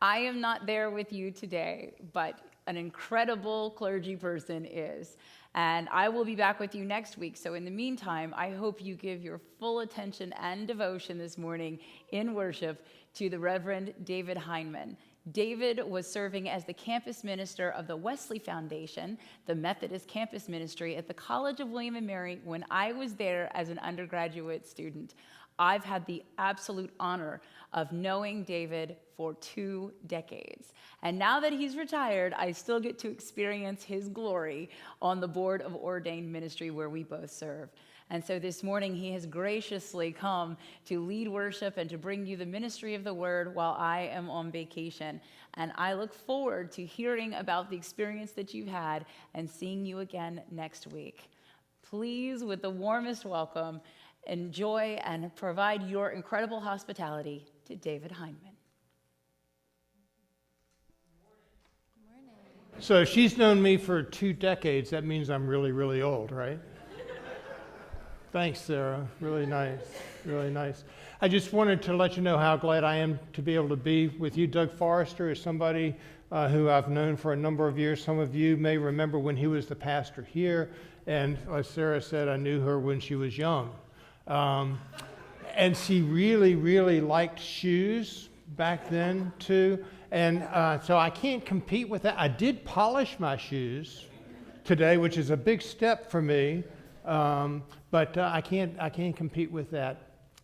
I am not there with you today, but an incredible clergy person is. And I will be back with you next week. So in the meantime, I hope you give your full attention and devotion this morning in worship to the Reverend David Heineman. David was serving as the campus minister of the Wesley Foundation, the Methodist campus ministry at the College of William and Mary when I was there as an undergraduate student. I've had the absolute honor of knowing David for 2 decades. And now that he's retired, I still get to experience his glory on the board of ordained ministry where we both serve. And so this morning, he has graciously come to lead worship and to bring you the ministry of the word while I am on vacation. And I look forward to hearing about the experience that you've had and seeing you again next week. Please, with the warmest welcome, enjoy and provide your incredible hospitality to David Heineman. So she's known me for 2 decades. That means I'm really, really old, right? Thanks, Sarah. Really nice. Really nice. I just wanted to let you know how glad I am to be able to be with you. Doug Forrester is somebody who I've known for a number of years. Some of you may remember when he was the pastor here. And as Sarah said, I knew her when she was young. And she really, really liked shoes back then, too. And so I can't compete with that. I did polish my shoes today, which is a big step for me. But I can't compete with that.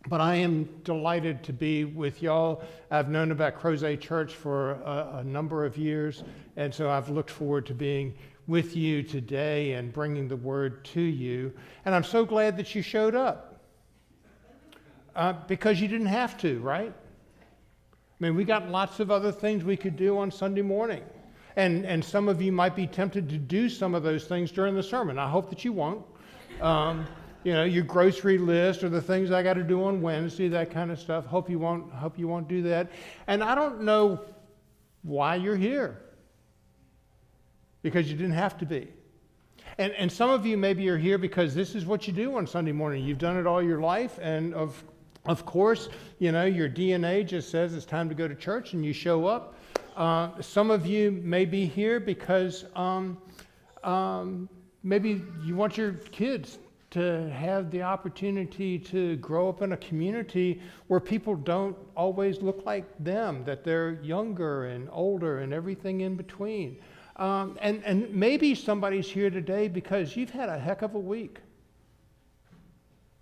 But I am delighted to be with y'all. I've known about Crozet Church for a number of years, and so I've looked forward to being with you today and bringing the word to you. And I'm so glad that you showed up, because you didn't have to, right? I mean, we got lots of other things we could do on Sunday morning. And some of you might be tempted to do some of those things during the sermon. I hope that you won't. Your grocery list or the things I got to do on Wednesday, that kind of stuff. Hope you won't do that. And I don't know why you're here, because you didn't have to be. And some of you maybe are here because this is what you do on Sunday morning. You've done it all your life, and of course, your DNA just says it's time to go to church, and you show up. Some of you may be here because maybe you want your kids to have the opportunity to grow up in a community where people don't always look like them, that they're younger and older and everything in between. And maybe somebody's here today because you've had a heck of a week.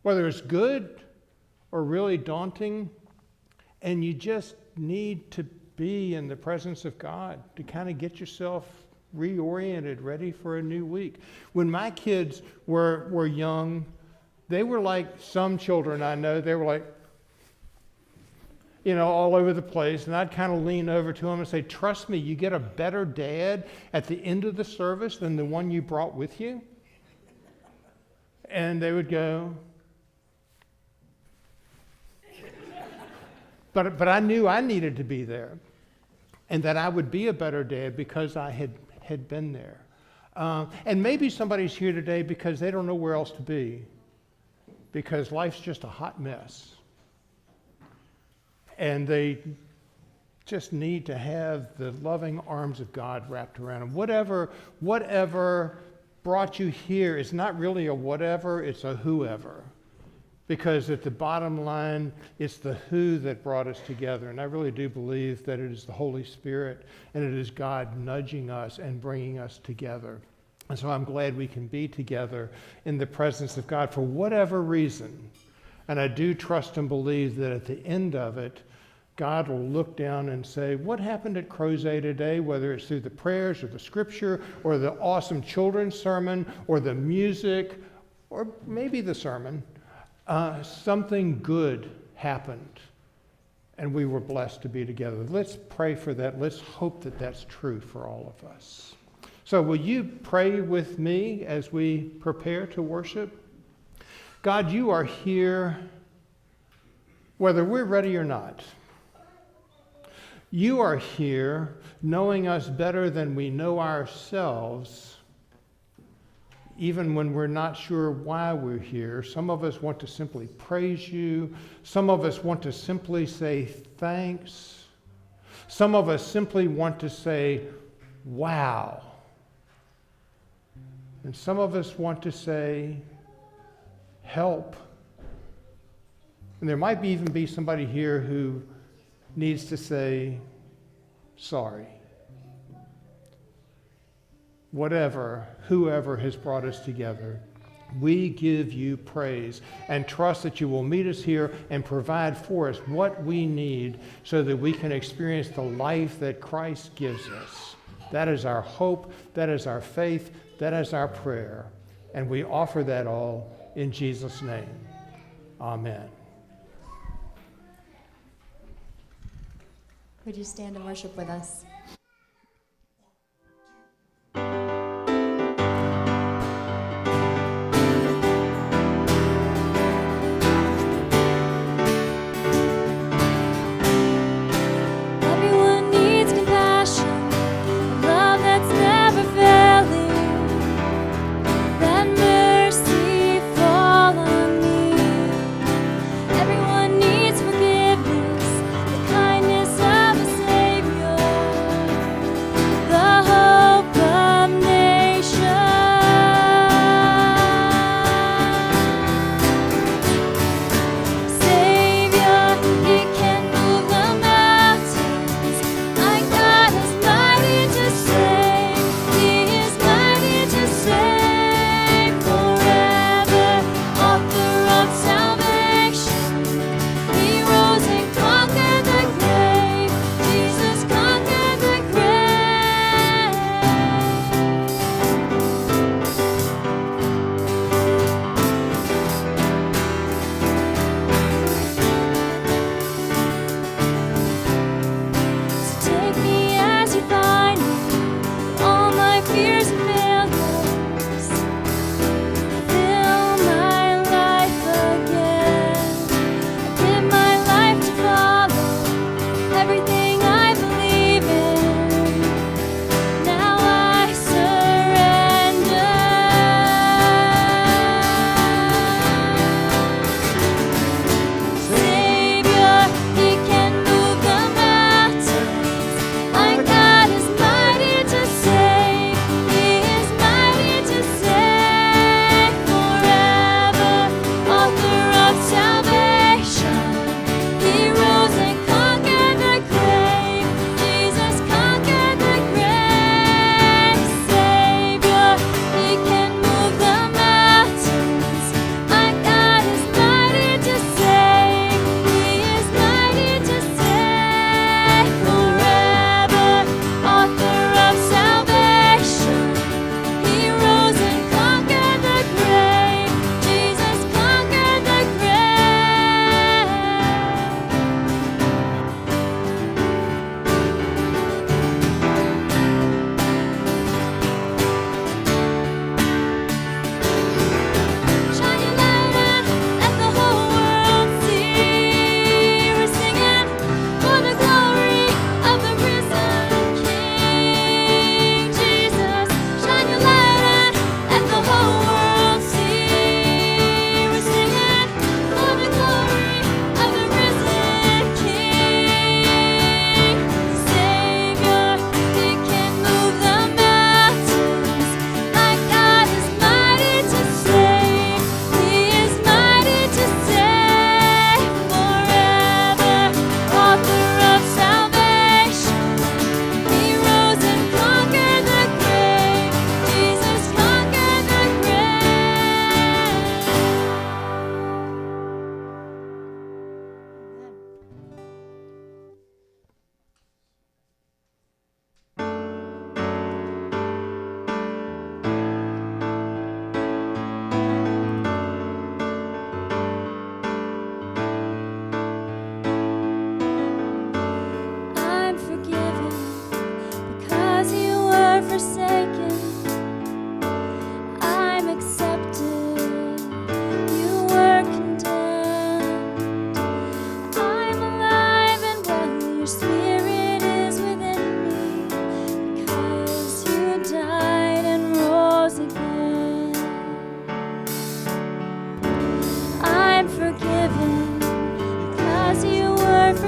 Whether it's good or really daunting, and you just need to be in the presence of God to kind of get yourself reoriented, ready for a new week. When my kids were young, they were like some children I know. They were like, all over the place. And I'd kind of lean over to them and say, trust me, you get a better dad at the end of the service than the one you brought with you. And they would go, but I knew I needed to be there, and that I would be a better dad because I had been there. And maybe somebody's here today because they don't know where else to be, because life's just a hot mess. And they just need to have the loving arms of God wrapped around them. Whatever brought you here is not really a whatever, it's a whoever. Because at the bottom line, it's the who that brought us together. And I really do believe that it is the Holy Spirit and it is God nudging us and bringing us together. And so I'm glad we can be together in the presence of God for whatever reason. And I do trust and believe that at the end of it, God will look down and say, what happened at Crozet today, whether it's through the prayers or the scripture or the awesome children's sermon or the music or maybe the sermon. Something good happened, and we were blessed to be together. Let's pray for that. Let's hope that that's true for all of us. So will you pray with me as we prepare to worship? God, you are here whether we're ready or not. You are here knowing us better than we know ourselves, even when we're not sure why we're here. Some of us want to simply praise you. Some of us want to simply say thanks. Some of us simply want to say, wow. And some of us want to say, help. And there might even be somebody here who needs to say, sorry. Whatever, whoever has brought us together, we give you praise and trust that you will meet us here and provide for us what we need so that we can experience the life that Christ gives us. That is our hope, that is our faith, that is our prayer. And we offer that all in Jesus' name. Amen. Would you stand and worship with us?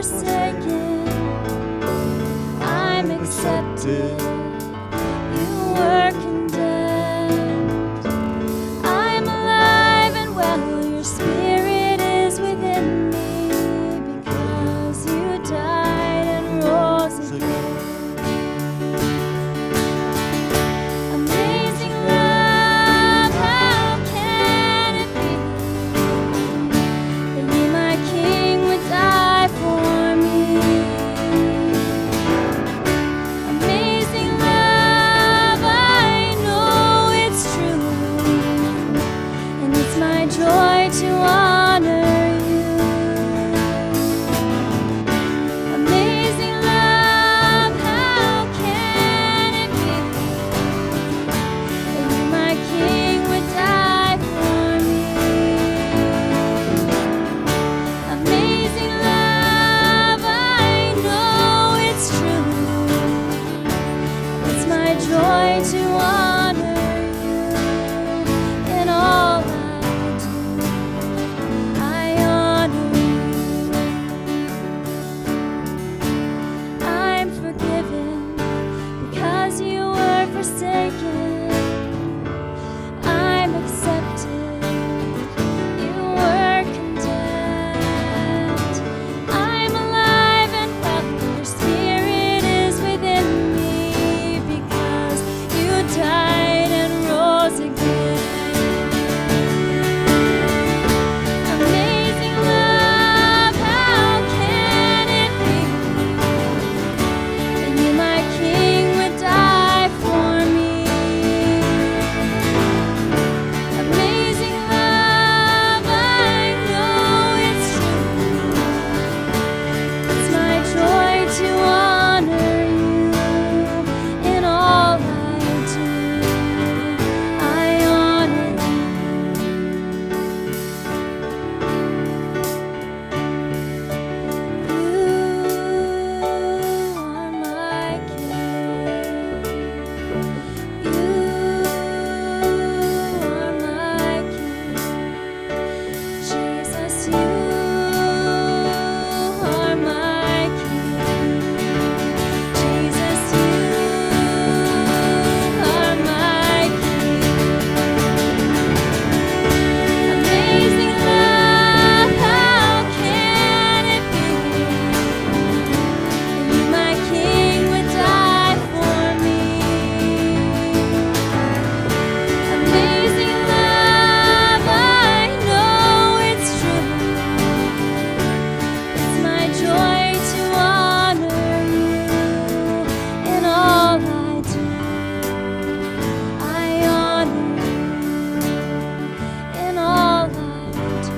forsaken. accepted. You were condemned. I'm alive and well. Your spirit is within me because you died and rose again. Amazing love, how can it be that you, my King, would die for me? Amazing love, I know it's true, and it's my joy to honor you. Amazing love, how can it be that you, my King, would die for me? Amazing love, I know it's true. It's my joy to honor you in all I do. I honor you. I'm forgiven because you were forsaken. I'm accepted. You were condemned. I'm alive and well. Your spirit is within me because you died and rose again. Amazing love, how can it be that you, my King, would die for me? Amazing love, I know it's true. It's my joy to honor you in all I do. I honor you. You are my King. You are my King. Jesus, you are my King. Jesus, you are my King. Amazing love, how can it be that you, my King, would die for me? Amazing love, I know it's true. It's my joy to honor you in all I do. I honor you in all I do.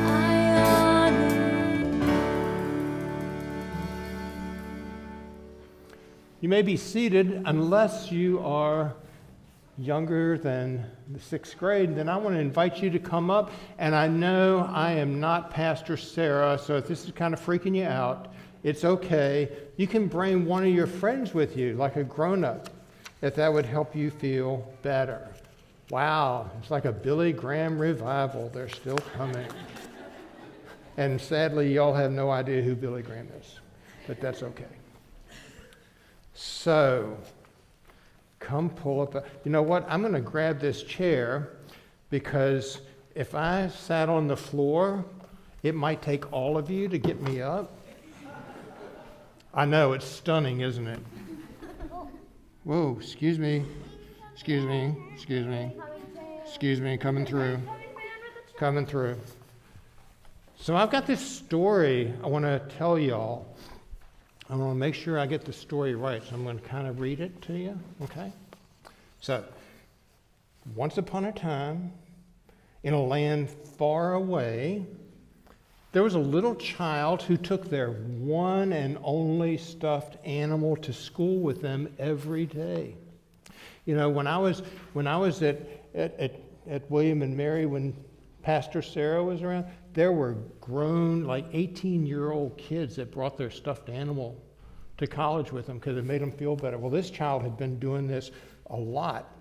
I honor you. You may be seated unless you are younger than the 6th grade. Then I want to invite you to come up. And I know I am not Pastor Sarah, so if this is kind of freaking you out, it's okay. You can bring one of your friends with you, like a grown-up, if that would help you feel better. Wow, it's like a Billy Graham revival. They're still coming. And sadly, y'all have no idea who Billy Graham is, but that's okay. So, come pull up. You know what? I'm going to grab this chair because if I sat on the floor, it might take all of you to get me up. I know, it's stunning, isn't it? Whoa, excuse me. Excuse me. Excuse me. Excuse me, coming through. Coming through. So I've got this story I want to tell y'all. I want to make sure I get the story right, so I'm going to kind of read it to you, okay? So, once upon a time, in a land far away, there was a little child who took their one and only stuffed animal to school with them every day. You know, when I was at William and Mary, when Pastor Sarah was around, there were grown, like 18-year-old kids that brought their stuffed animal to college with them because it made them feel better. Well, this child had been doing this a lot.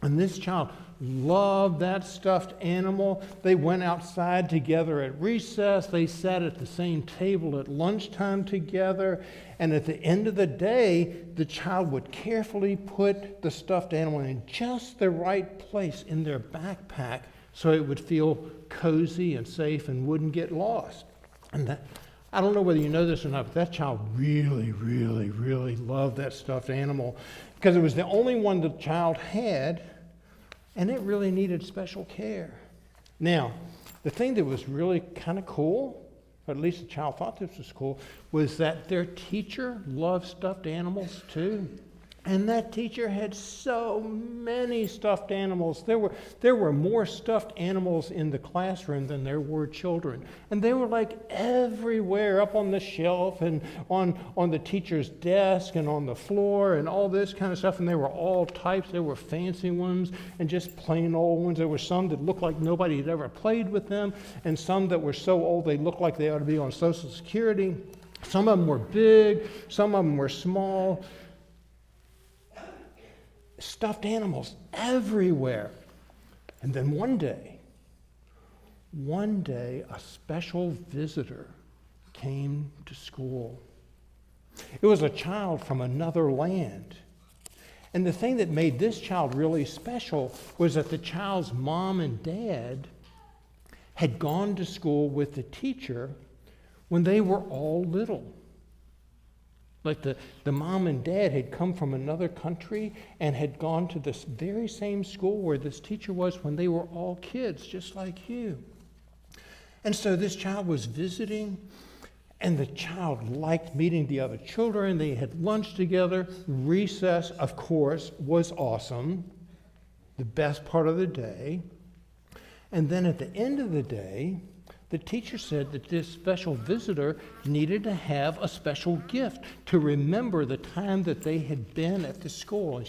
And this child loved that stuffed animal. They went outside together at recess. They sat at the same table at lunchtime together. And at the end of the day, the child would carefully put the stuffed animal in just the right place in their backpack so it would feel cozy and safe and wouldn't get lost. And that, I don't know whether you know this or not, but that child really, really, really loved that stuffed animal because it was the only one the child had, and it really needed special care. Now, the thing that was really kind of cool, or at least the child thought this was cool, was that their teacher loved stuffed animals too. And that teacher had so many stuffed animals. There were more stuffed animals in the classroom than there were children. And they were like everywhere, up on the shelf and on the teacher's desk and on the floor and all this kind of stuff. And they were all types. There were fancy ones and just plain old ones. There were some that looked like nobody had ever played with them, and some that were so old they looked like they ought to be on Social Security. Some of them were big, some of them were small. Stuffed animals everywhere. And then one day, a special visitor came to school. It was a child from another land. And the thing that made this child really special was that the child's mom and dad had gone to school with the teacher when they were all little. Like the mom and dad had come from another country and had gone to this very same school where this teacher was when they were all kids, just like you. And so this child was visiting, and the child liked meeting the other children. They had lunch together. Recess, of course, was awesome, the best part of the day. And then at the end of the day, the teacher said that this special visitor needed to have a special gift to remember the time that they had been at the school.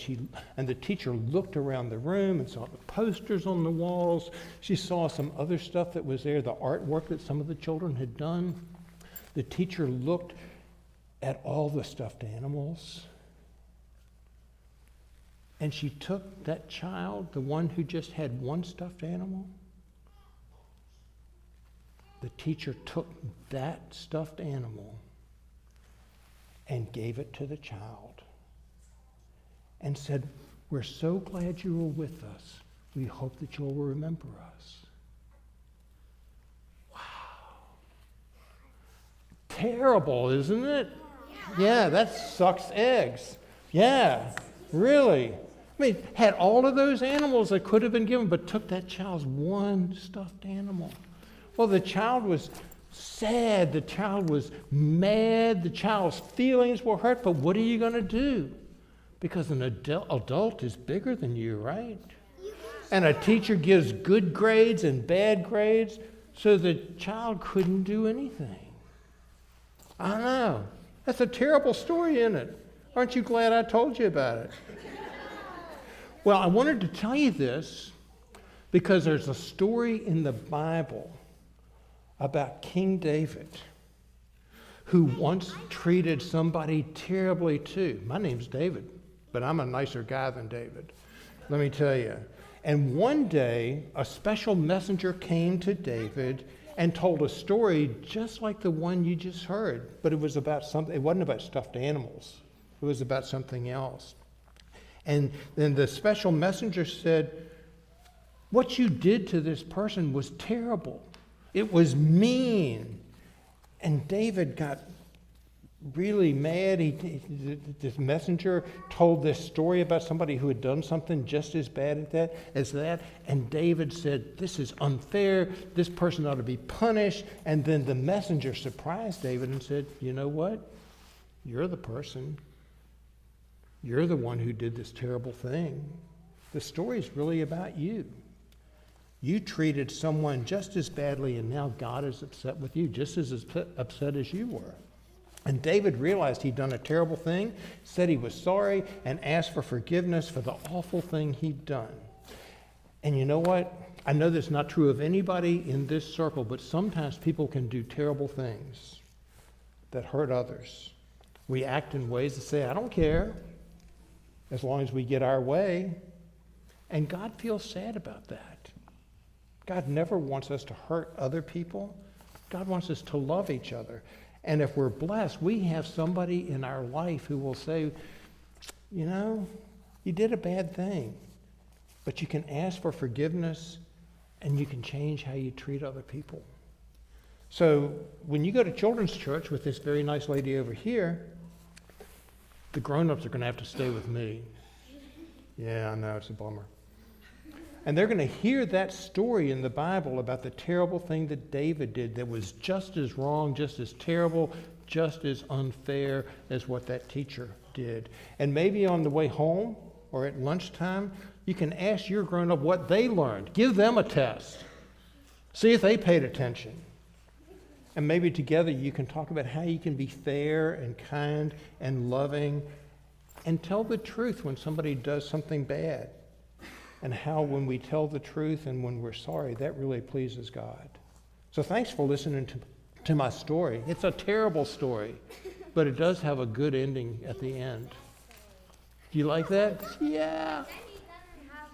And the teacher looked around the room and saw the posters on the walls. She saw some other stuff that was there, the artwork that some of the children had done. The teacher looked at all the stuffed animals. And she took that child, the one who just had one stuffed animal. The teacher took that stuffed animal and gave it to the child and said, "We're so glad you were with us. We hope that you'll remember us." Wow. Terrible, isn't it? Yeah, that sucks eggs. Yeah, really. I mean, had all of those animals that could have been given, but took that child's one stuffed animal. Well, the child was sad, the child was mad, the child's feelings were hurt, but what are you going to do? Because an adult is bigger than you, right? And a teacher gives good grades and bad grades, so the child couldn't do anything. I know. That's a terrible story, isn't it? Aren't you glad I told you about it? Well, I wanted to tell you this because there's a story in the Bible about King David, who once treated somebody terribly too. My name's David, but I'm a nicer guy than David, let me tell you. And one day, a special messenger came to David and told a story just like the one you just heard, but it was about something. It wasn't about stuffed animals. It was about something else. And then the special messenger said, "What you did to this person was terrible. It was mean." And David got really mad. This messenger told this story about somebody who had done something just as bad as that. And David said, "This is unfair. This person ought to be punished." And then the messenger surprised David and said, "You know what? You're the person. You're the one who did this terrible thing. The story is really about you. You treated someone just as badly, and now God is upset with you, just as upset as you were." And David realized he'd done a terrible thing, said he was sorry, and asked for forgiveness for the awful thing he'd done. And you know what? I know that's not true of anybody in this circle, but sometimes people can do terrible things that hurt others. We act in ways that say, "I don't care, as long as we get our way." And God feels sad about that. God never wants us to hurt other people. God wants us to love each other. And if we're blessed, we have somebody in our life who will say, you know, you did a bad thing, but you can ask for forgiveness and you can change how you treat other people. So when you go to children's church with this very nice lady over here, the grown-ups are going to have to stay with me. Yeah, I know, it's a bummer. And they're going to hear that story in the Bible about the terrible thing that David did that was just as wrong, just as terrible, just as unfair as what that teacher did. And maybe on the way home or at lunchtime, you can ask your grown-up what they learned. Give them a test. See if they paid attention. And maybe together you can talk about how you can be fair and kind and loving and tell the truth when somebody does something bad. And how when we tell the truth and when we're sorry, that really pleases God. So thanks for listening to my story. It's a terrible story, but it does have a good ending at the end. Do you like that? Yeah. Daddy doesn't have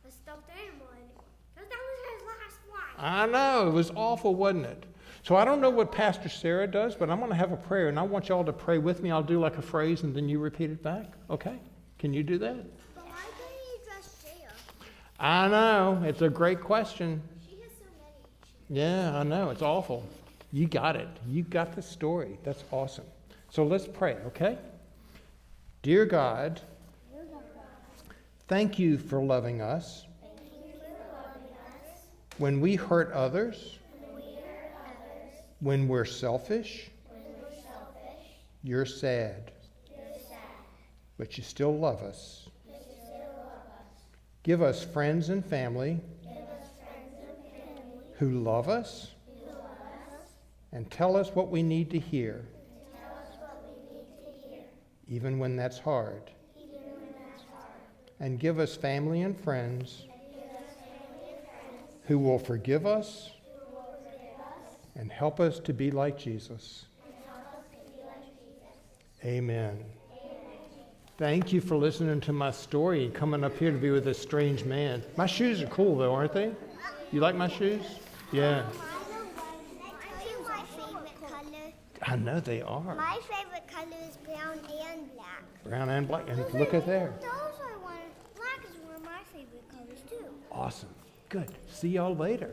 a stuffed animal anymore. Because that was his last one. I know. It was awful, wasn't it? So I don't know what Pastor Sarah does, but I'm going to have a prayer, and I want y'all to pray with me. I'll do like a phrase, and then you repeat it back. Okay? Can you do that? But why can't you dress Sarah? I know. It's a great question. She has so many. Yeah, I know. It's awful. You got it. You got the story. That's awesome. So let's pray, okay? Dear God, thank you for loving us. When we hurt others, when we're selfish, you're sad. But you still love us. Give us friends and family who love us and tell us what we need to hear, even when that's hard. And give us family and friends who will forgive us and help us to be like Jesus. Amen. Thank you for listening to my story and coming up here to be with this strange man. My shoes are cool though, aren't they? You like my shoes? Yeah. My favorite color. I know they are. My favorite color is brown and black. Brown and black. And look at there. Those are one. Black is one of my favorite colors too. Awesome. Good. See y'all later.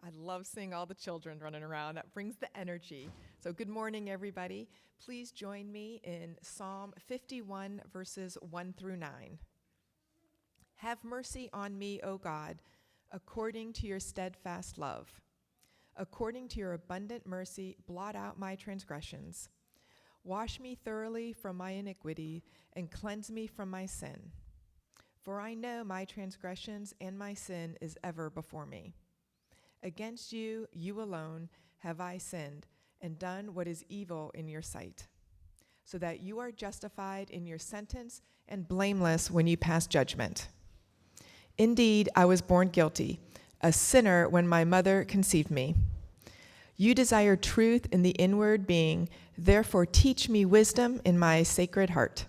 I love seeing all the children running around. That brings the energy. So good morning, everybody. Please join me in Psalm 51, verses 1 through 9. Have mercy on me, O God, according to your steadfast love. According to your abundant mercy, blot out my transgressions. Wash me thoroughly from my iniquity and cleanse me from my sin. For I know my transgressions and my sin is ever before me. Against you, you alone, have I sinned and done what is evil in your sight, so that you are justified in your sentence and blameless when you pass judgment. Indeed, I was born guilty, a sinner when my mother conceived me. You desire truth in the inward being, therefore teach me wisdom in my sacred heart.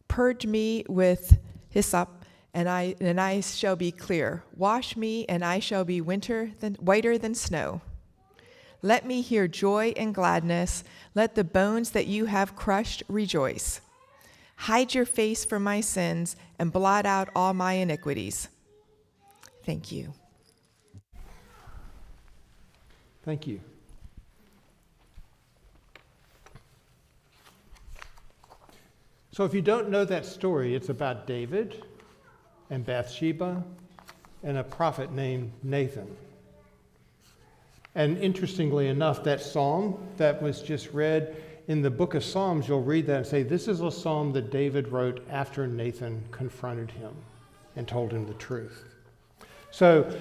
Purge me with hyssop, and I shall be clear. Wash me, and I shall be whiter than snow. Let me hear joy and gladness. Let the bones that you have crushed rejoice. Hide your face from my sins and blot out all my iniquities. Thank you. Thank you. So if you don't know that story, it's about David and Bathsheba and a prophet named Nathan. And interestingly enough, that psalm that was just read in the book of Psalms, you'll read that and say, this is a psalm that David wrote after Nathan confronted him and told him the truth. So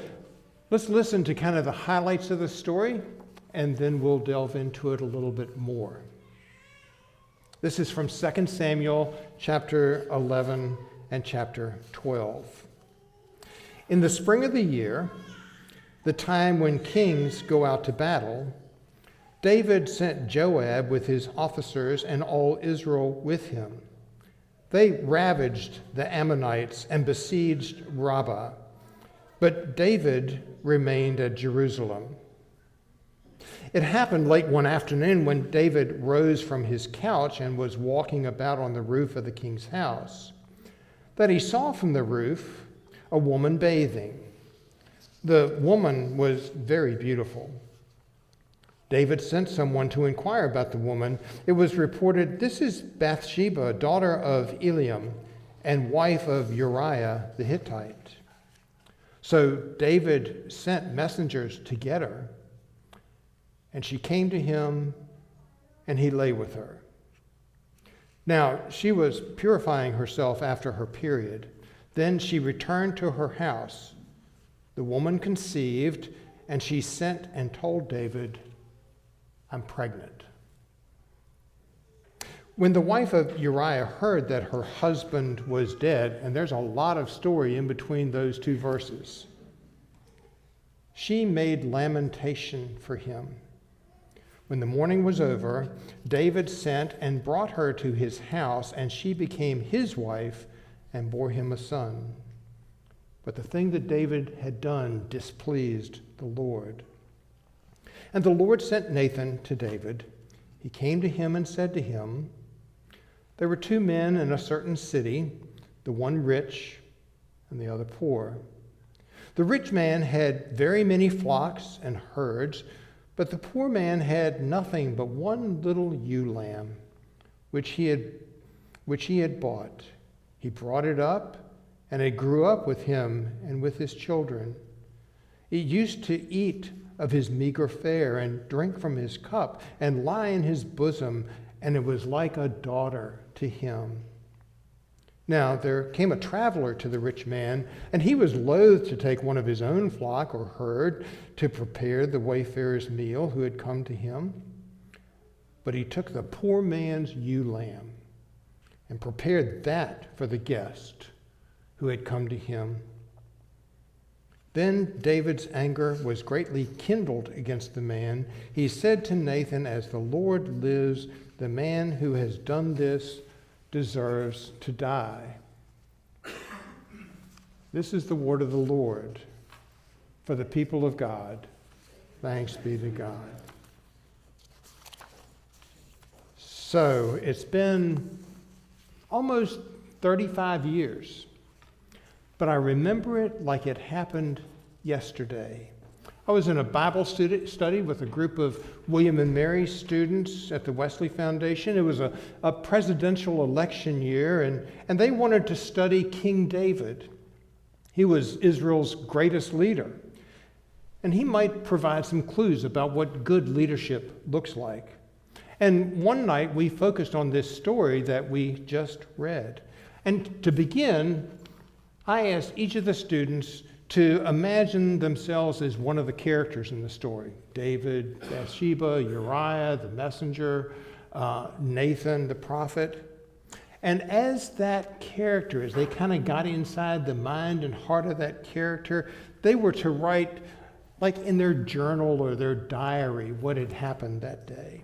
let's listen to kind of the highlights of the story, and then we'll delve into it a little bit more. This is from 2 Samuel chapter 11 and chapter 12. In the spring of the year, the time when kings go out to battle, David sent Joab with his officers and all Israel with him. They ravaged the Ammonites and besieged Rabbah, but David remained at Jerusalem. It happened late one afternoon when David rose from his couch and was walking about on the roof of the king's house, that he saw from the roof a woman bathing. The woman was very beautiful. David sent someone to inquire about the woman. It was reported, "This is Bathsheba, daughter of Eliam, and wife of Uriah the Hittite." So David sent messengers to get her, and she came to him, and he lay with her. Now, she was purifying herself after her period. Then she returned to her house. The woman conceived, and she sent and told David, "I'm pregnant." When the wife of Uriah heard that her husband was dead, and there's a lot of story in between those two verses, she made lamentation for him. When the mourning was over, David sent and brought her to his house, and she became his wife and bore him a son. But the thing that David had done displeased the Lord. And the Lord sent Nathan to David. He came to him and said to him, "There were two men in a certain city, the one rich and the other poor. The rich man had very many flocks and herds, but the poor man had nothing but one little ewe lamb, which he had bought. He brought it up, and it grew up with him and with his children. It used to eat of his meager fare and drink from his cup and lie in his bosom, and it was like a daughter to him. Now there came a traveler to the rich man, and he was loath to take one of his own flock or herd to prepare the wayfarer's meal who had come to him. But he took the poor man's ewe lamb and prepared that for the guest who had come to him. Then David's anger was greatly kindled against the man. He said to Nathan, "As the Lord lives, the man who has done this deserves to die." This is the word of the Lord for the people of God. Thanks be to God. So it's been almost 35 years, but I remember it like it happened yesterday. I was in a Bible study with a group of William and Mary students at the Wesley Foundation. It was a presidential election year, and they wanted to study King David. He was Israel's greatest leader, and he might provide some clues about what good leadership looks like. And one night we focused on this story that we just read. And to begin, I asked each of the students to imagine themselves as one of the characters in the story. David, Bathsheba, Uriah, the messenger, Nathan, the prophet. And as that character, as they kind of got inside the mind and heart of that character, they were to write, like in their journal or their diary, what had happened that day.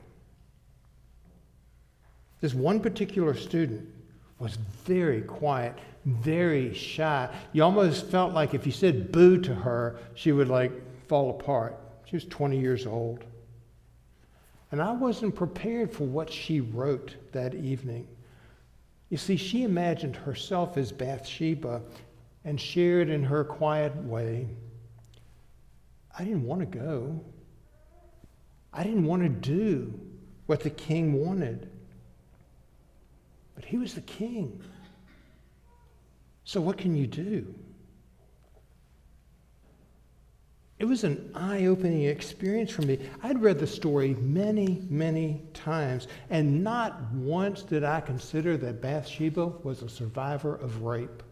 This one particular student was very quiet, very shy. You almost felt like if you said boo to her, she would fall apart. She was 20 years old. And I wasn't prepared for what she wrote that evening. You see, she imagined herself as Bathsheba and shared in her quiet way, "I didn't want to go. I didn't want to do what the king wanted. But he was the king. So what can you do?" It was an eye-opening experience for me. I'd read the story many, many times, and not once did I consider that Bathsheba was a survivor of rape,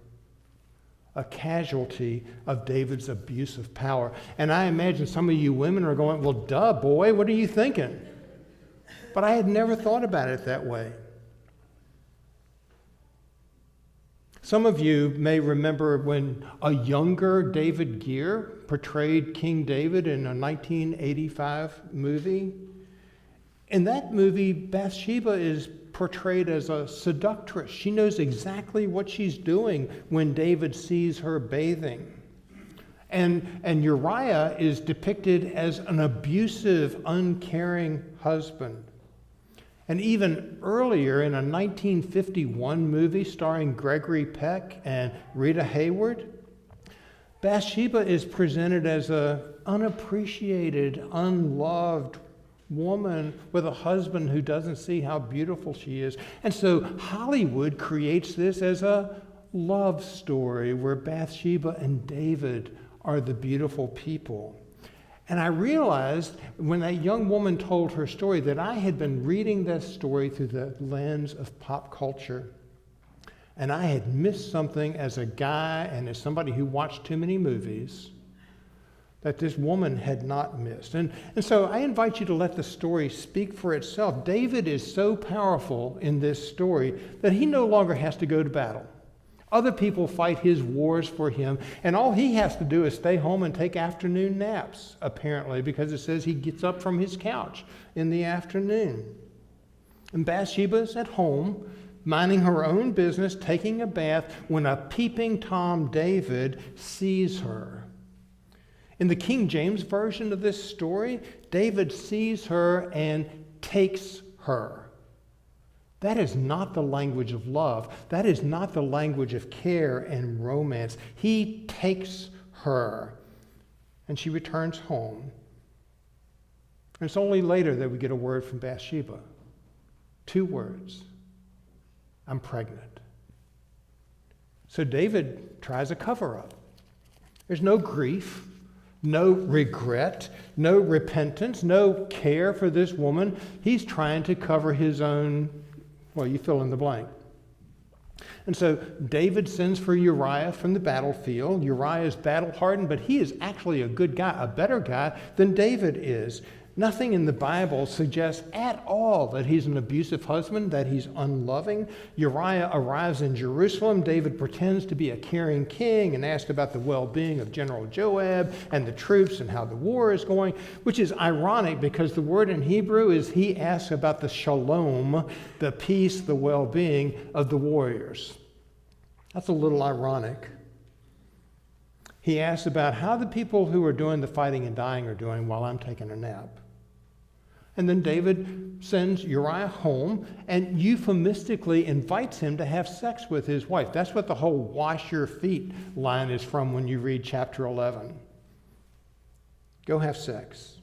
a casualty of David's abuse of power. And I imagine some of you women are going, "Well, duh, boy, what are you thinking?" But I had never thought about it that way. Some of you may remember when a younger David Gere portrayed King David in a 1985 movie. In that movie, Bathsheba is portrayed as a seductress. She knows exactly what she's doing when David sees her bathing. And Uriah is depicted as an abusive, uncaring husband. And even earlier, in a 1951 movie starring Gregory Peck and Rita Hayworth, Bathsheba is presented as an unappreciated, unloved woman with a husband who doesn't see how beautiful she is. And so Hollywood creates this as a love story where Bathsheba and David are the beautiful people. And I realized when that young woman told her story that I had been reading this story through the lens of pop culture. And I had missed something as a guy and as somebody who watched too many movies that this woman had not missed. And so I invite you to let the story speak for itself. David is so powerful in this story that he no longer has to go to battle. Other people fight his wars for him, and all he has to do is stay home and take afternoon naps, apparently, because it says he gets up from his couch in the afternoon. And Bathsheba is at home, minding her own business, taking a bath, when a peeping Tom David sees her. In the King James Version of this story, David sees her and takes her. That is not the language of love. That is not the language of care and romance. He takes her, and she returns home. And it's only later that we get a word from Bathsheba. 2 words. I'm pregnant. So David tries a cover-up. There's no grief, no regret, no repentance, no care for this woman. He's trying to cover his own, well, you fill in the blank. And so David sends for Uriah from the battlefield. Uriah is battle-hardened, but he is actually a good guy, a better guy than David is. Nothing in the Bible suggests at all that he's an abusive husband, that he's unloving. Uriah arrives in Jerusalem. David pretends to be a caring king and asks about the well-being of General Joab and the troops and how the war is going, which is ironic because the word in Hebrew is he asks about the shalom, the peace, the well-being of the warriors. That's a little ironic. He asks about how the people who are doing the fighting and dying are doing while I'm taking a nap. And then David sends Uriah home and euphemistically invites him to have sex with his wife. That's what the whole wash your feet line is from when you read chapter 11. Go have sex.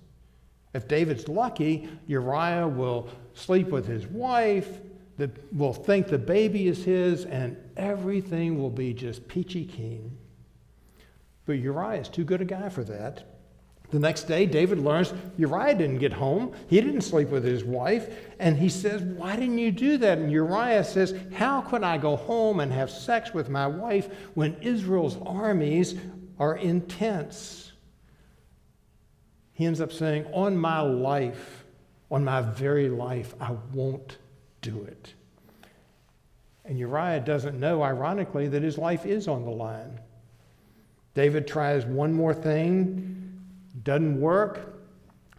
If David's lucky, Uriah will sleep with his wife, will think the baby is his, and everything will be just peachy keen. But Uriah is too good a guy for that. The next day, David learns Uriah didn't get home. He didn't sleep with his wife. And he says, why didn't you do that? And Uriah says, how could I go home and have sex with my wife when Israel's armies are in tents? He ends up saying, on my life, on my very life, I won't do it. And Uriah doesn't know, ironically, that his life is on the line. David tries one more thing, doesn't work,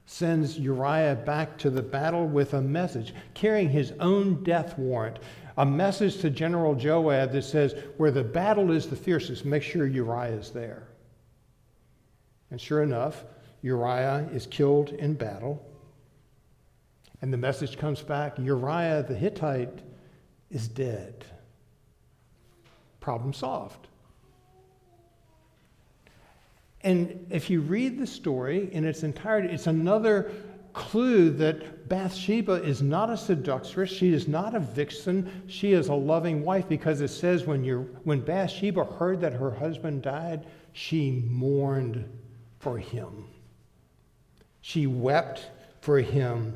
sends Uriah back to the battle with a message, carrying his own death warrant, a message to General Joab that says, where the battle is the fiercest, make sure Uriah is there. And sure enough, Uriah is killed in battle. And the message comes back, Uriah the Hittite is dead. Problem solved. And if you read the story in its entirety, it's another clue that Bathsheba is not a seductress. She is not a vixen. She is a loving wife, because it says when Bathsheba heard that her husband died, she mourned for him. She wept for him.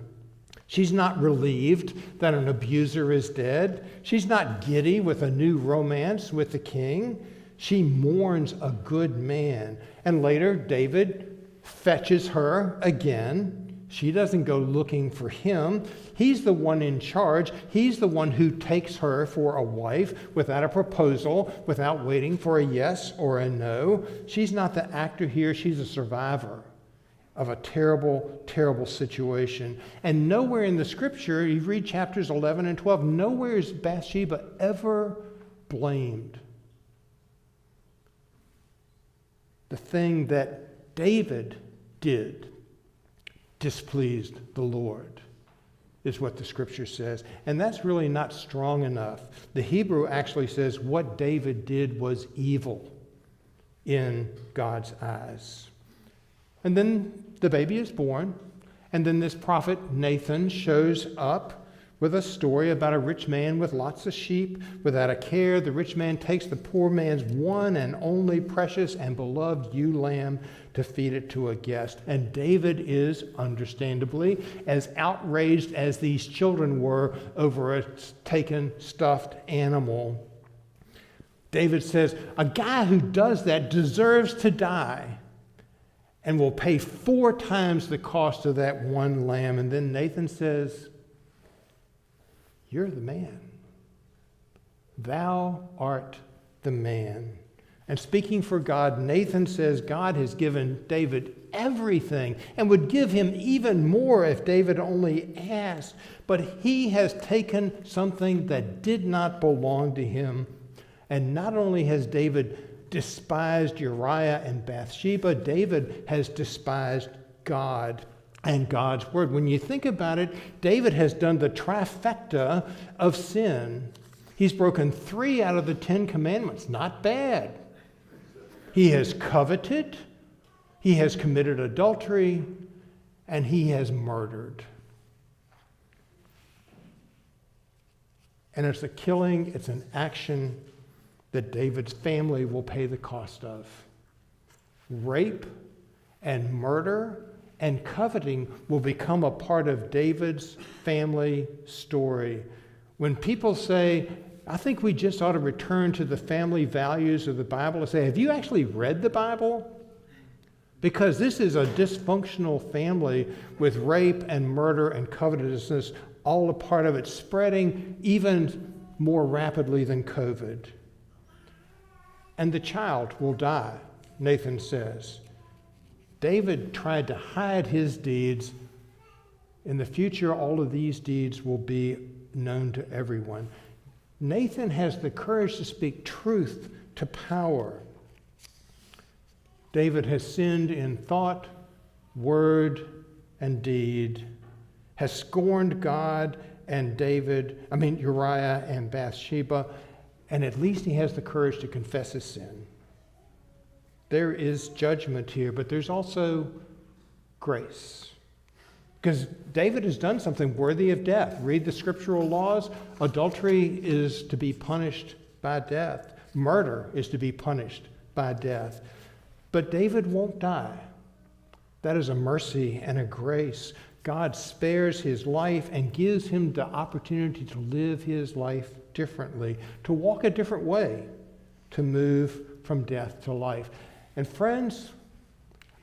She's not relieved that an abuser is dead. She's not giddy with a new romance with the king. She mourns a good man. And later, David fetches her again, She doesn't go looking for him. He's the one in charge. He's the one who takes her for a wife without a proposal, without waiting for a yes or a no. She's not the actor here. She's a survivor of a terrible, terrible situation. And nowhere in the scripture, you read chapters 11 and 12, nowhere is Bathsheba ever blamed. The thing that David did displeased the Lord, is what the scripture says. And that's really not strong enough. The Hebrew actually says what David did was evil in God's eyes. And then the baby is born, and then this prophet Nathan shows up with a story about a rich man with lots of sheep without a care. The rich man takes the poor man's one and only precious and beloved ewe lamb to feed it to a guest. And David is, understandably, as outraged as these children were over a taken stuffed animal. David says, a guy who does that deserves to die and will pay 4 times the cost of that one lamb. And then Nathan says, you're the man. Thou art the man. And speaking for God, Nathan says God has given David everything and would give him even more if David only asked. But he has taken something that did not belong to him. And not only has David despised Uriah and Bathsheba, David has despised God and God's word. When you think about it, David has done the trifecta of sin. He's broken 3 out of the 10 commandments. Not bad. He has coveted, he has committed adultery, and he has murdered. And it's a killing, it's an action that David's family will pay the cost of. Rape and murder and coveting will become a part of David's family story. When people say, I think we just ought to return to the family values of the Bible, and say, have you actually read the Bible? Because this is a dysfunctional family with rape and murder and covetousness all a part of it, spreading even more rapidly than COVID. And the child will die, Nathan says. David tried to hide his deeds. In the future, all of these deeds will be known to everyone. Nathan has the courage to speak truth to power. David has sinned in thought, word, and deed, has scorned God and Uriah and Bathsheba, and at least he has the courage to confess his sin. There is judgment here, but there's also grace. Because David has done something worthy of death. Read the scriptural laws. Adultery is to be punished by death. Murder is to be punished by death. But David won't die. That is a mercy and a grace. God spares his life and gives him the opportunity to live his life differently, to walk a different way, to move from death to life. And friends,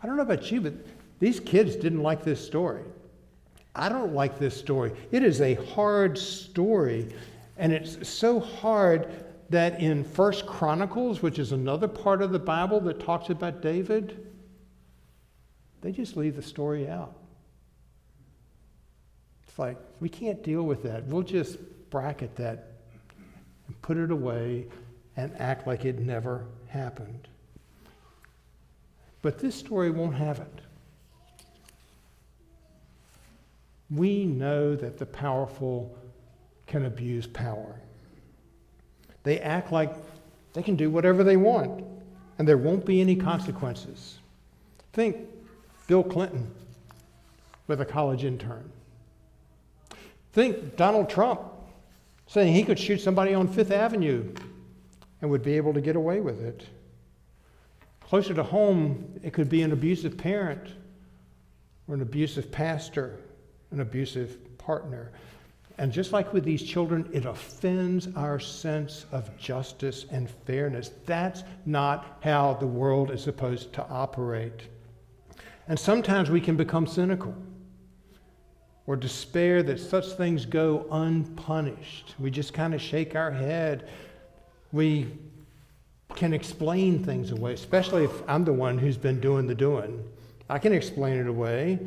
I don't know about you, but these kids didn't like this story. I don't like this story. It is a hard story, and it's so hard that in 1 Chronicles, which is another part of the Bible that talks about David, they just leave the story out. It's like, we can't deal with that. We'll just bracket that and put it away and act like it never happened. But this story won't have it. We know that the powerful can abuse power. They act like they can do whatever they want, and there won't be any consequences. Think Bill Clinton with a college intern. Think Donald Trump saying he could shoot somebody on Fifth Avenue and would be able to get away with it. Closer to home, it could be an abusive parent or an abusive pastor, an abusive partner. And just like with these children, it offends our sense of justice and fairness. That's not how the world is supposed to operate. And sometimes we can become cynical. or despair that such things go unpunished. We just kind of shake our head. We can explain things away, especially if I'm the one who's been doing the doing. I can explain it away.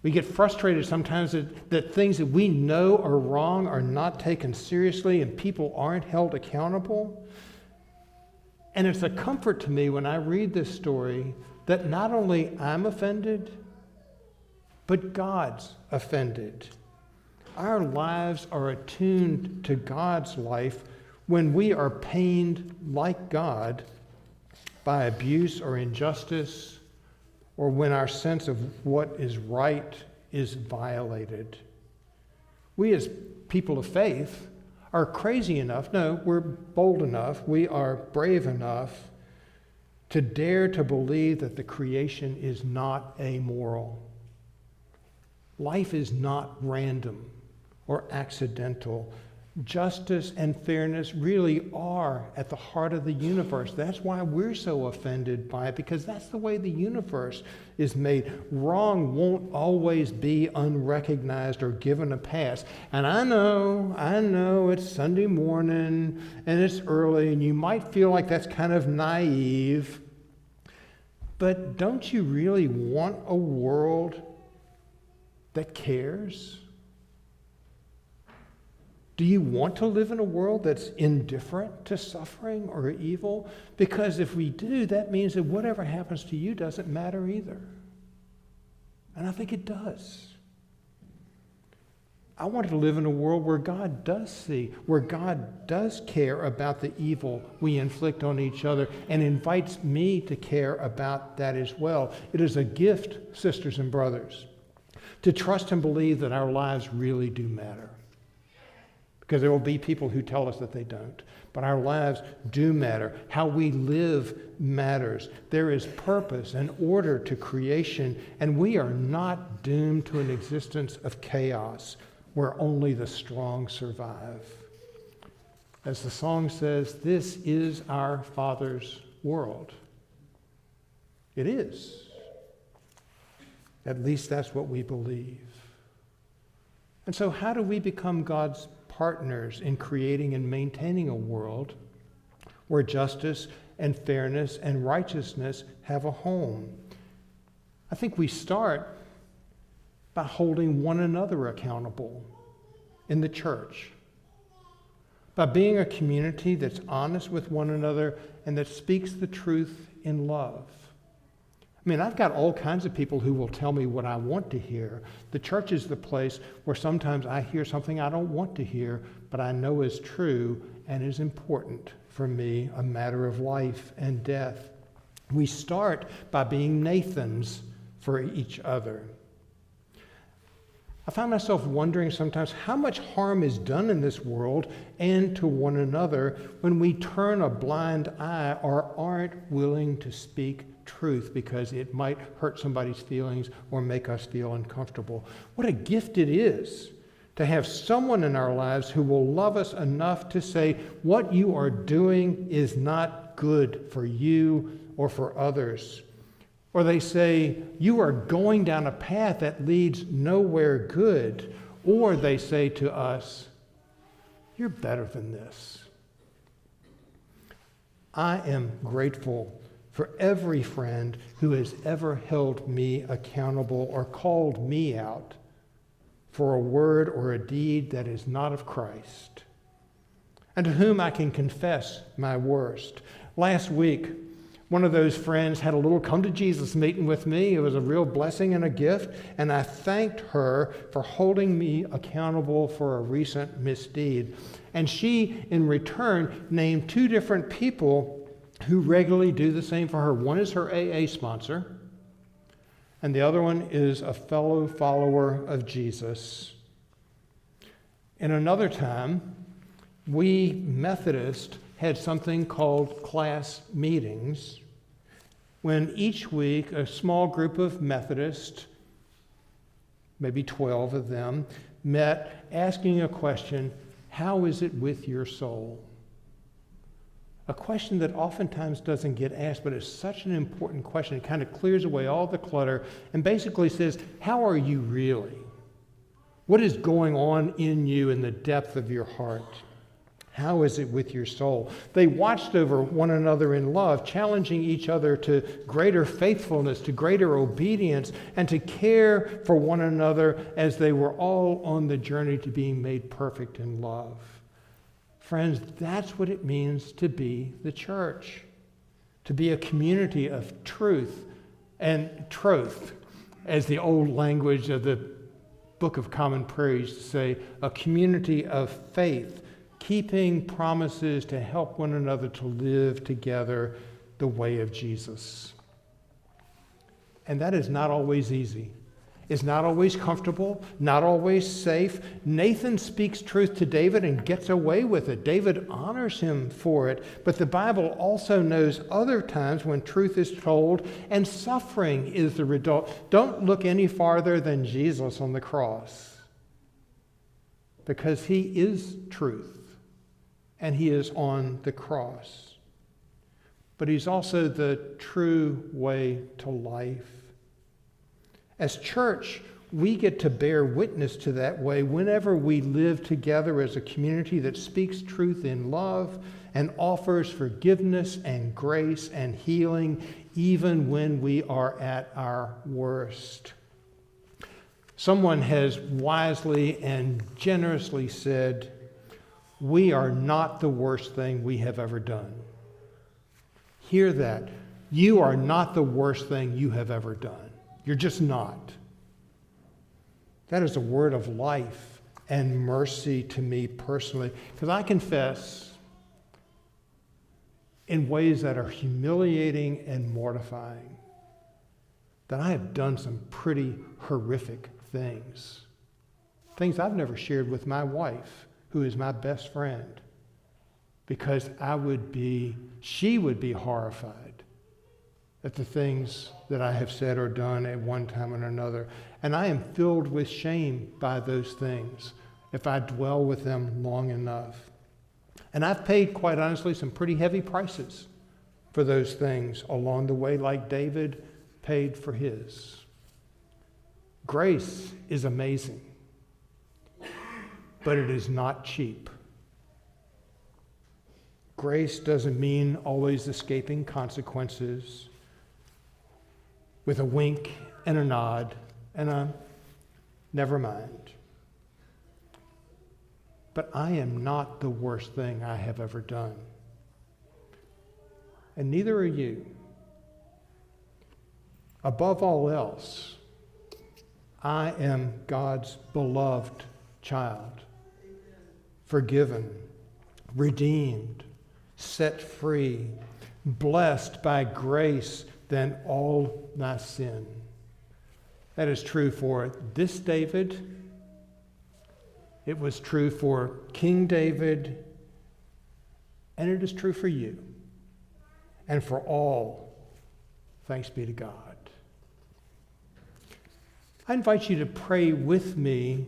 We get frustrated sometimes that things that we know are wrong are not taken seriously and people aren't held accountable. And it's a comfort to me when I read this story that not only I'm offended, but God's offended. Our lives are attuned to God's life when we are pained like God by abuse or injustice, or when our sense of what is right is violated. We as people of faith are crazy enough, no, we're bold enough, we are brave enough to dare to believe that the creation is not amoral. Life is not random or accidental. Justice and fairness really are at the heart of the universe. That's why we're so offended by it, because that's the way the universe is made. Wrong won't always be unrecognized or given a pass. And I know it's Sunday morning and it's early and you might feel like that's kind of naive, but don't you really want a world that cares? Do you want to live in a world that's indifferent to suffering or evil? Because if we do, that means that whatever happens to you doesn't matter either. And I think it does. I want to live in a world where God does see, where God does care about the evil we inflict on each other and invites me to care about that as well. It is a gift, sisters and brothers, to trust and believe that our lives really do matter. Because there will be people who tell us that they don't. But our lives do matter. How we live matters. There is purpose and order to creation, and we are not doomed to an existence of chaos where only the strong survive. As the song says, this is our Father's world. It is. At least that's what we believe. And so how do we become God's partners in creating and maintaining a world where justice and fairness and righteousness have a home? I think we start by holding one another accountable in the church, by being a community that's honest with one another and that speaks the truth in love. I mean, I've got all kinds of people who will tell me what I want to hear. The church is the place where sometimes I hear something I don't want to hear, but I know is true and is important for me, a matter of life and death. We start by being Nathans for each other. I find myself wondering sometimes how much harm is done in this world and to one another when we turn a blind eye or aren't willing to speak truth because it might hurt somebody's feelings or make us feel uncomfortable. What a gift it is to have someone in our lives who will love us enough to say, what you are doing is not good for you or for others. Or they say, you are going down a path that leads nowhere good. Or they say to us, you're better than this. I am grateful for every friend who has ever held me accountable or called me out for a word or a deed that is not of Christ, and to whom I can confess my worst. Last week, one of those friends had a little come to Jesus meeting with me. It was a real blessing and a gift, and I thanked her for holding me accountable for a recent misdeed. And she, in return, named two different people who regularly do the same for her. One is her AA sponsor, and the other one is a fellow follower of Jesus. In another time, we Methodists had something called class meetings, when each week a small group of Methodists, maybe 12 of them, met asking a question, how is it with your soul? A question that oftentimes doesn't get asked, but it's such an important question. It kind of clears away all the clutter and basically says, how are you really? What is going on in you in the depth of your heart? How is it with your soul? They watched over one another in love, challenging each other to greater faithfulness, to greater obedience, and to care for one another as they were all on the journey to being made perfect in love. Friends, that's what it means to be the church, to be a community of truth and troth, as the old language of the Book of Common Prayer used to say, a community of faith, keeping promises to help one another to live together the way of Jesus. And that is not always easy. It's not always comfortable, not always safe. Nathan speaks truth to David and gets away with it. David honors him for it. But the Bible also knows other times when truth is told and suffering is the result. Don't look any farther than Jesus on the cross, because he is truth. And he is on the cross. But he's also the true way to life. As church, we get to bear witness to that way whenever we live together as a community that speaks truth in love and offers forgiveness and grace and healing even when we are at our worst. Someone has wisely and generously said, "We are not the worst thing we have ever done." Hear that. You are not the worst thing you have ever done. You're just not. That is a word of life and mercy to me personally, because I confess in ways that are humiliating and mortifying that I have done some pretty horrific things. Things I've never shared with my wife, who is my best friend, because she would be horrified at the things that I have said or done at one time or another. And I am filled with shame by those things if I dwell with them long enough. And I've paid, quite honestly, some pretty heavy prices for those things along the way, like David paid for his. Grace is amazing, but it is not cheap. Grace doesn't mean always escaping consequences with a wink and a nod and a never mind. But I am not the worst thing I have ever done. And neither are you. Above all else, I am God's beloved child, forgiven, redeemed, set free, blessed by grace than all my sin. That is true for this David. It was true for King David. And it is true for you. And for all. Thanks be to God. I invite you to pray with me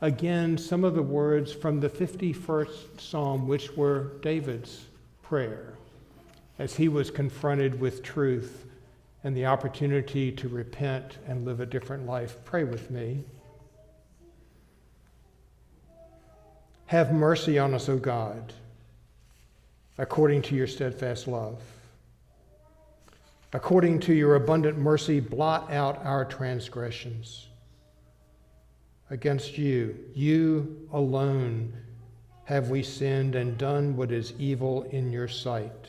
again some of the words from the 51st Psalm, which were David's prayer as he was confronted with truth and the opportunity to repent and live a different life. Pray with me. Have mercy on us, O God, according to your steadfast love. According to your abundant mercy, blot out our transgressions. Against you, you alone, have we sinned and done what is evil in your sight,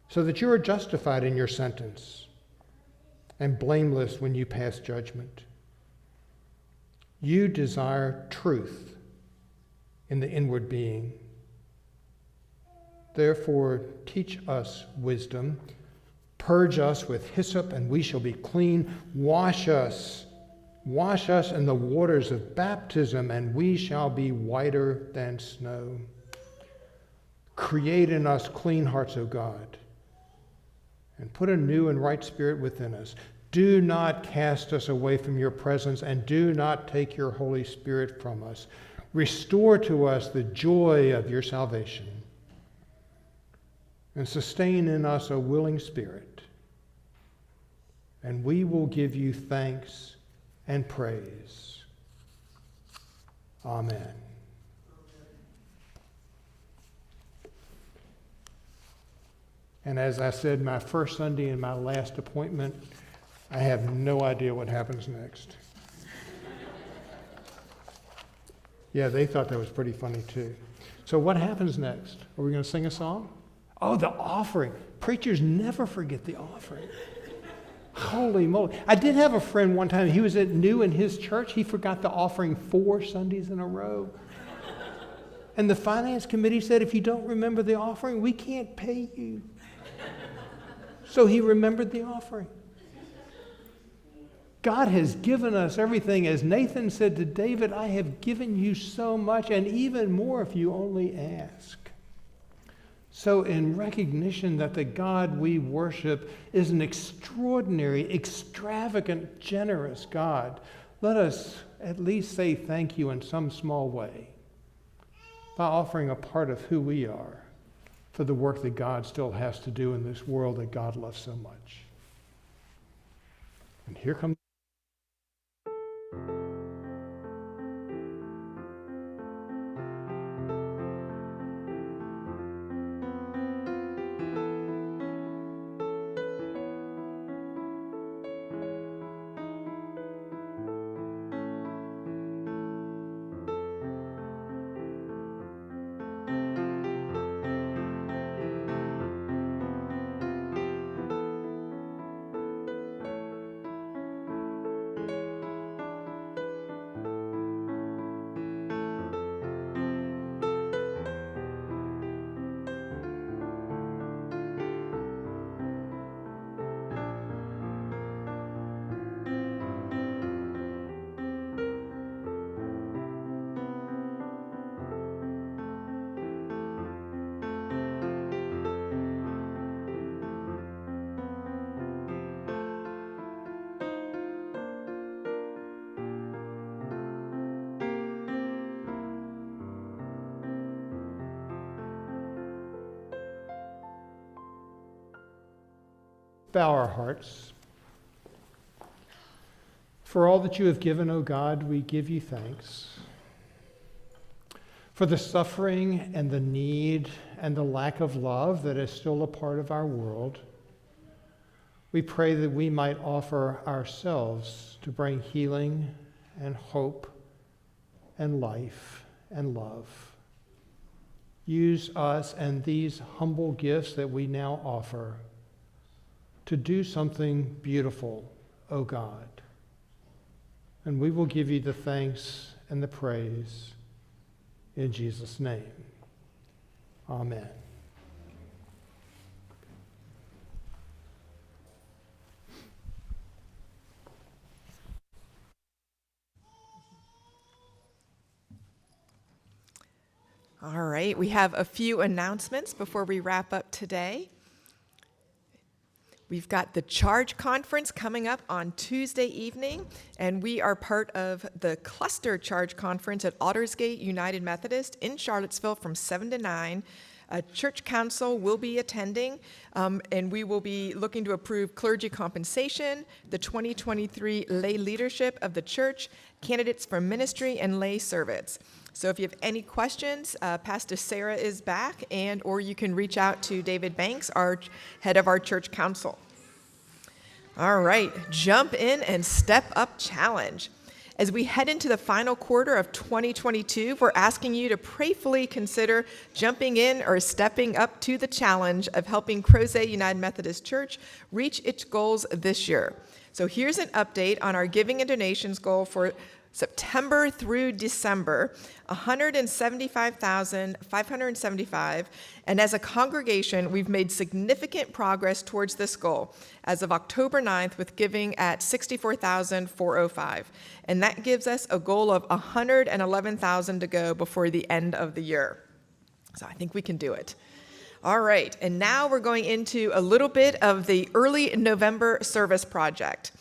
so that you are justified in your sentence and blameless when you pass judgment. You desire truth in the inward being. Therefore, teach us wisdom. Purge us with hyssop, and we shall be clean. Wash us in the waters of baptism, and we shall be whiter than snow. Create in us clean hearts, O God, and put a new and right spirit within us. Do not cast us away from your presence, and do not take your Holy Spirit from us. Restore to us the joy of your salvation, and sustain in us a willing spirit, and we will give you thanks and praise Amen. And as I said, my first Sunday and my last appointment, I have no idea what happens next. Yeah, they thought that was pretty funny too. So what happens next? Are we going to sing a song? Oh, the offering. Preachers never forget the offering. Holy moly. I did have a friend one time, he was new in his church. He forgot the offering 4 Sundays in a row. And the finance committee said, if you don't remember the offering, we can't pay you. So he remembered the offering. God has given us everything. As Nathan said to David, I have given you so much, and even more if you only ask. So in recognition that the God we worship is an extraordinary, extravagant, generous God, let us at least say thank you in some small way by offering a part of who we are for the work that God still has to do in this world that God loves so much. And here comes bow our hearts. For all that you have given, O God, we give you thanks. For the suffering and the need and the lack of love that is still a part of our world, we pray that we might offer ourselves to bring healing and hope and life and love. Use us and these humble gifts that we now offer to do something beautiful, O God. And we will give you the thanks and the praise in Jesus' name. Amen. All right, we have a few announcements before we wrap up today. We've got the Charge Conference coming up on Tuesday evening, and we are part of the Cluster Charge Conference at Aldersgate United Methodist in Charlottesville from 7 to 9. A church council will be attending, and we will be looking to approve clergy compensation, the 2023 lay leadership of the church, candidates for ministry, and lay service. So if you have any questions, Pastor Sarah is back, or you can reach out to David Banks, our head of our church council. All right, jump in and step up challenge. As we head into the final quarter of 2022, we're asking you to prayerfully consider jumping in or stepping up to the challenge of helping Crozet United Methodist Church reach its goals this year. So here's an update on our giving and donations goal for September through December, $175,575, and as a congregation, we've made significant progress towards this goal as of October 9th with giving at $64,405, and that gives us a goal of $111,000 to go before the end of the year. So I think we can do it. All right, and now we're going into a little bit of the early November service project.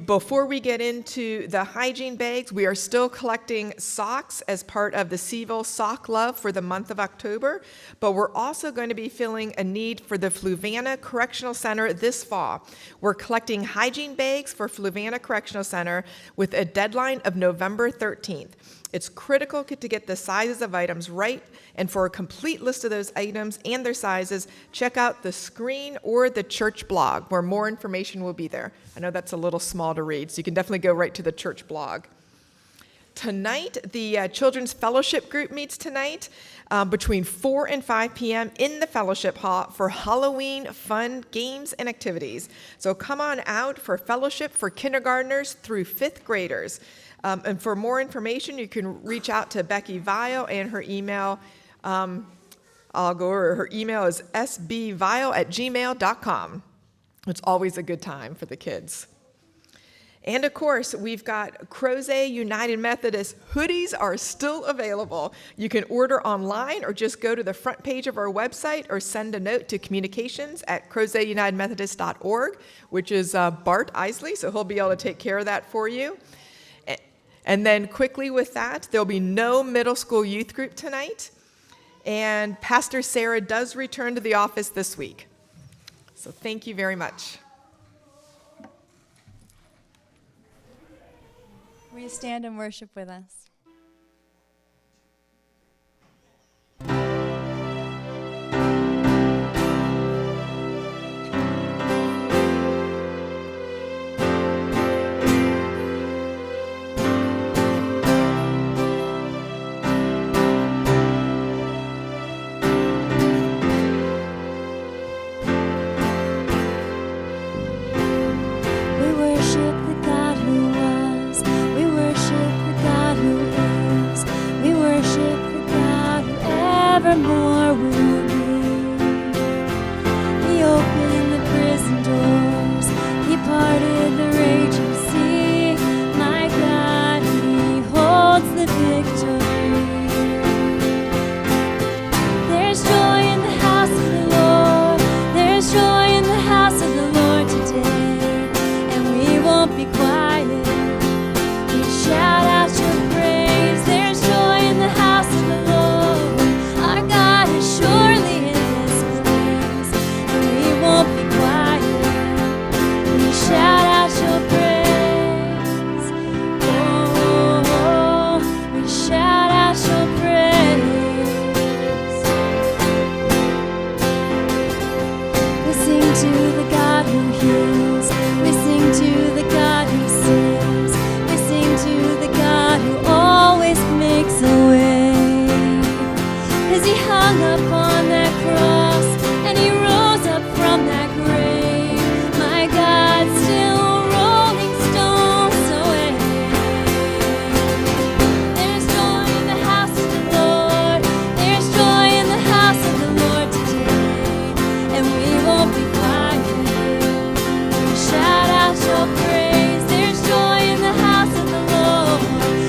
Before we get into the hygiene bags, we are still collecting socks as part of the Seville Sock Love for the month of October, but we're also going to be filling a need for the Fluvanna Correctional Center this fall. We're collecting hygiene bags for Fluvanna Correctional Center with a deadline of November 13th. It's critical to get the sizes of items right, and for a complete list of those items and their sizes, check out the screen or the church blog, where more information will be there. I know that's a little small to read, so you can definitely go right to the church blog. Tonight, the Children's Fellowship Group meets tonight between 4 and 5 p.m. in the Fellowship Hall for Halloween fun games and activities. So come on out for fellowship for kindergartners through 5th graders. And for more information, you can reach out to Becky Vile and her email. Her email is sbvile@gmail.com. It's always a good time for the kids. And of course, we've got Crozet United Methodist hoodies are still available. You can order online or just go to the front page of our website or send a note to communications@crozetunitedmethodist.org, which is Bart Isley, so he'll be able to take care of that for you. And then quickly with that, there'll be no middle school youth group tonight. And Pastor Sarah does return to the office this week. So thank you very much. Will you stand and worship with us? Evermore will be. He opened the prison doors. He parted the raging sea. My God, He holds the victory. There's joy in the house of the Lord. There's joy in the house of the Lord today. And we won't be quiet. We shout out your praise. There's joy in the house of the Lord. Surely in this place, and we won't be quiet. We shout out your praise. Oh, we shout out your praise. We sing to the God who heals. We sing to the God who saves. We sing to the God who always makes a way. 'Cause He hung up on that cross and He rose up from that grave. My God, still rolling stones away. There's joy in the house of the Lord. There's joy in the house of the Lord today. And we won't be quiet. We shout out your praise. There's joy in the house of the Lord.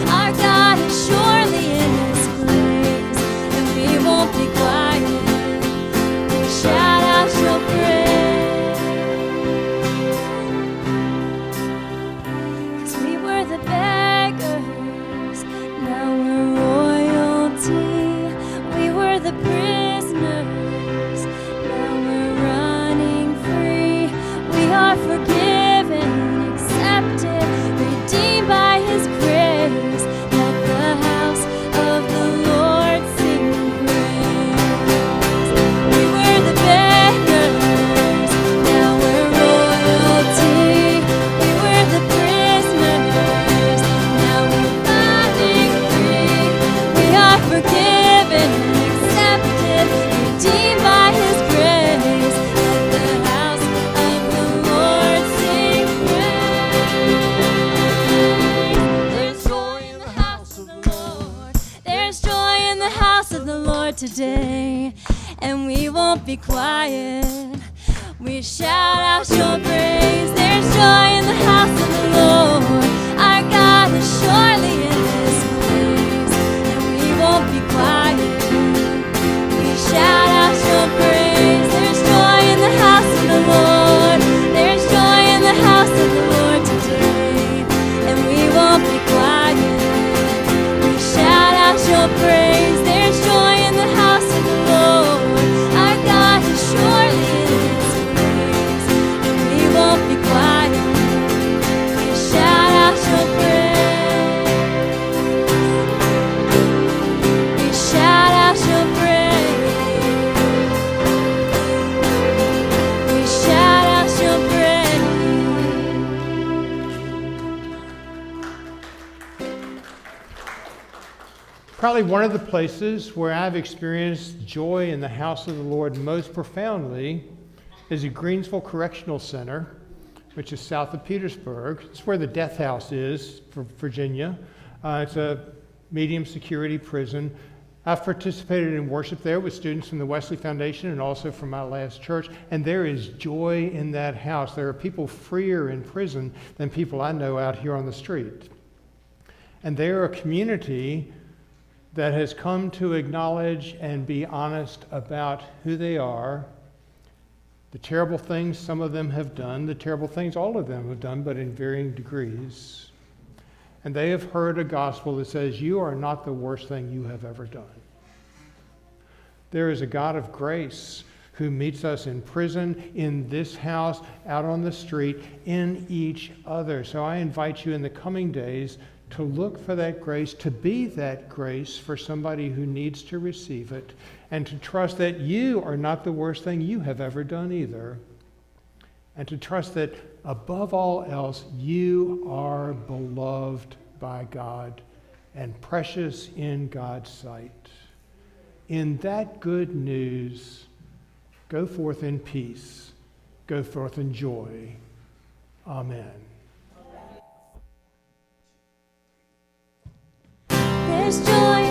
Our God is surely in this place. And we won't be quiet. We shout out your praise. 'Cause we were the beggars, now we're royalty. We were the prisoners, now we're running free. We are forgiven, accepted, redeemed by His grace. Let the house of the Lord sing praise. We were the beggars, now we're royalty. We were the prisoners, now we're running free. We are forgiven, accepted, redeemed by His grace. Let the house of the Lord sing praise. There's joy in the house of the Lord. There's joy in the house of the Lord today. And we won't be quiet. We shout out your praise. There's joy in the house of the Lord. Our God is surely in this place. And we won't be quiet. We shout out your praise. There's joy in the house of the Lord. There's joy in the house of the Lord today. And we won't be quiet. We shout out your praise. There's joy in the house of the Lord. Our God is surely in this place. And we won't be quiet. We shout out your praise. Probably one of the places where I've experienced joy in the house of the Lord most profoundly is at Greensville Correctional Center, which is south of Petersburg. It's where the death house is for Virginia. It's a medium security prison. I've participated in worship there with students from the Wesley Foundation and also from my last church, and there is joy in that house. There are people freer in prison than people I know out here on the street. And they are a community that has come to acknowledge and be honest about who they are, the terrible things some of them have done, the terrible things all of them have done, but in varying degrees. And they have heard a gospel that says, you are not the worst thing you have ever done. There is a God of grace who meets us in prison, in this house, out on the street, in each other. So I invite you in the coming days to look for that grace, to be that grace for somebody who needs to receive it, and to trust that you are not the worst thing you have ever done either, and to trust that above all else, you are beloved by God and precious in God's sight. In that good news, go forth in peace, go forth in joy. Amen. There's joy